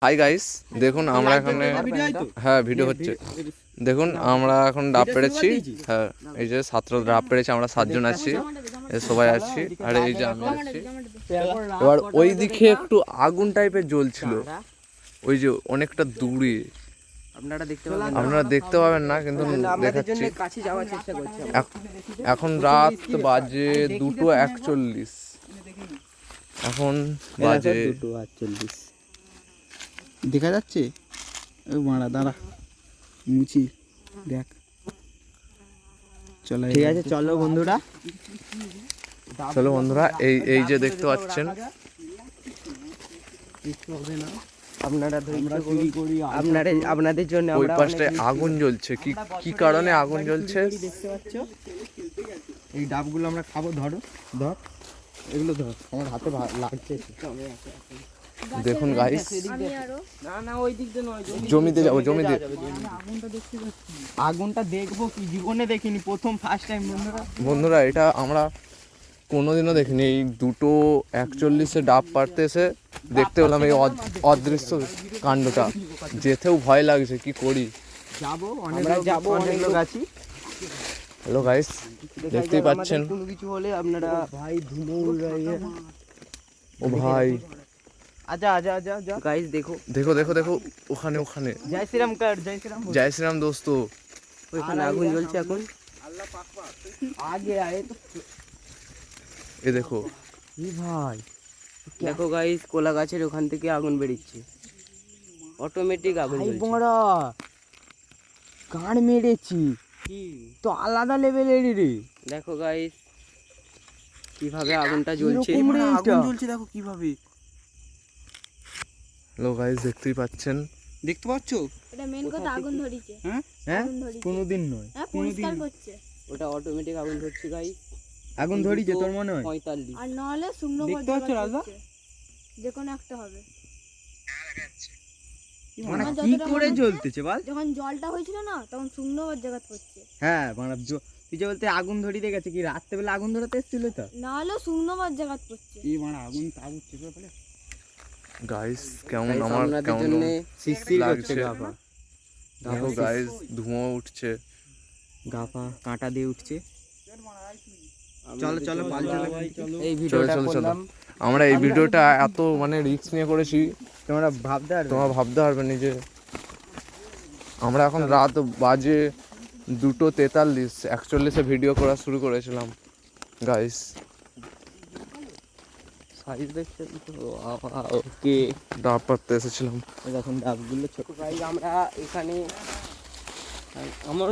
Hi guys, দেখুন আমরা এখানে হ্যাঁ ভিডিও হচ্ছে। দেখুন আমরা এখন ডাব পেড়েছি। হ্যাঁ, এই যে ছাত্র ডাব পেড়েছি, আমরা 7 জন আছি, সবাই আছি। আর এই যে আমি আছি। এবার ওই দিকে একটু আগুন টাইপের জ্বলছিল, ওই যে অনেকটা দূরে। আপনারা দেখতে পাবেন না, কিন্তু দেখাচ্ছি। এখন রাত বাজে 2:41। এখন বাজে 2:48 দেখা যাচ্ছে। ওই মারা দাঁড়া মুছি দেখ। চলো ঠিক আছে, চলো বন্ধুরা, এই যে দেখতে পাচ্ছেন, আপনাদের জন্য ওই পাশটায় আগুন জ্বলছে। কি কারণে আগুন জ্বলছে দেখতে পাচ্ছ। এই ডাবগুলো আমরা খাবো। ধরো, ধর এগুলো, ধর, আমার হাতে লাগছে। দেখুন গাইস, জমিতে যাবো, জমিতে আগুনটা দেখবো কি, জীবনে দেখিনি, প্রথম ফার্স্ট টাইম বন্ধুরা। এটা আমরা কোনোদিনও দেখিনি। এই 2:41 ডাব পাড়তে এসে দেখতে পেলাম এই অদৃশ্য কাণ্ডটা। যেতেও ভয় লাগছে, কি করি। অনেক লোক আছি। হ্যালো গাইস, দেখতেই পাচ্ছেন। কোনো কিছু হলে আপনারা ভাই ধুমো ও ভাই, আচ্ছা গাইস দেখো ওখানে জয় শ্রীরাম কর, জয় শ্রীরাম দোস্ত। ওইখানে আগুন জ্বলছে এখন। আগে আয়ে তো এ দেখো, কি ভাই, দেখো গাইস, কোলা গাছের ওখান থেকে আগুন বেরিয়েছে, অটোমেটিক আগুন জ্বলছে। বড়া গান মেরেছি কি তো আলাদা লেভেলের রে। দেখো গাইস কিভাবে আগুনটা জ্বলছে, আগুন জ্বলছে দেখো কিভাবে। হ্যালো গাইস, দেখতেই পাচ্ছেন, দেখতে পাচ্ছ? এটা মেন কথা, আগুন ধরিছে। হ্যাঁ কোনোদিন নয়, হ্যাঁ পরিষ্কার করছে। ওটা অটোমেটিক আগুন ধরছে গাইস। আগুন ধরিছে তোর মনে হয় 45। আর নাহলে শুকনো দেখতে পাচ্ছ রাজা, যে কোনো একটা হবে। মানে কি করে জ্বলতেছে বল? যখন জলটা হয়েছিল না, তখন শুকনো জায়গা করছে। হ্যাঁ মানে তুই যে বলতে আগুন ধরি দেখেছে কি, রাত্রে বেলা আগুন ধরাতে এসেছিল তো, না হলে শুকনো জায়গা করছে। এই মানে আগুন তাগুন চেপে ফেলে। গাইস কেমন শিরশির লাগছে। দেখো গাইস, ধুঁয়ো উঠছে, গাপা কাঁটা দিয়ে উঠছে। চলো এই চলো ভিডিওটা করলাম। আমরা এই ভিডিওটা এত মানে রিস্ক নিয়ে করেছি, তোমরা ভাবতে পারবে না যে আমরা এখন রাত বাজে 2:43, 41 ভিডিও করা শুরু করেছিলাম গাইস। সাইজ দেখছেন তো? ওকে, ডাব পাড়তে এসেছিলাম। এখন ডাবগুলো ছোট। গাইস আমরা এখানে আমার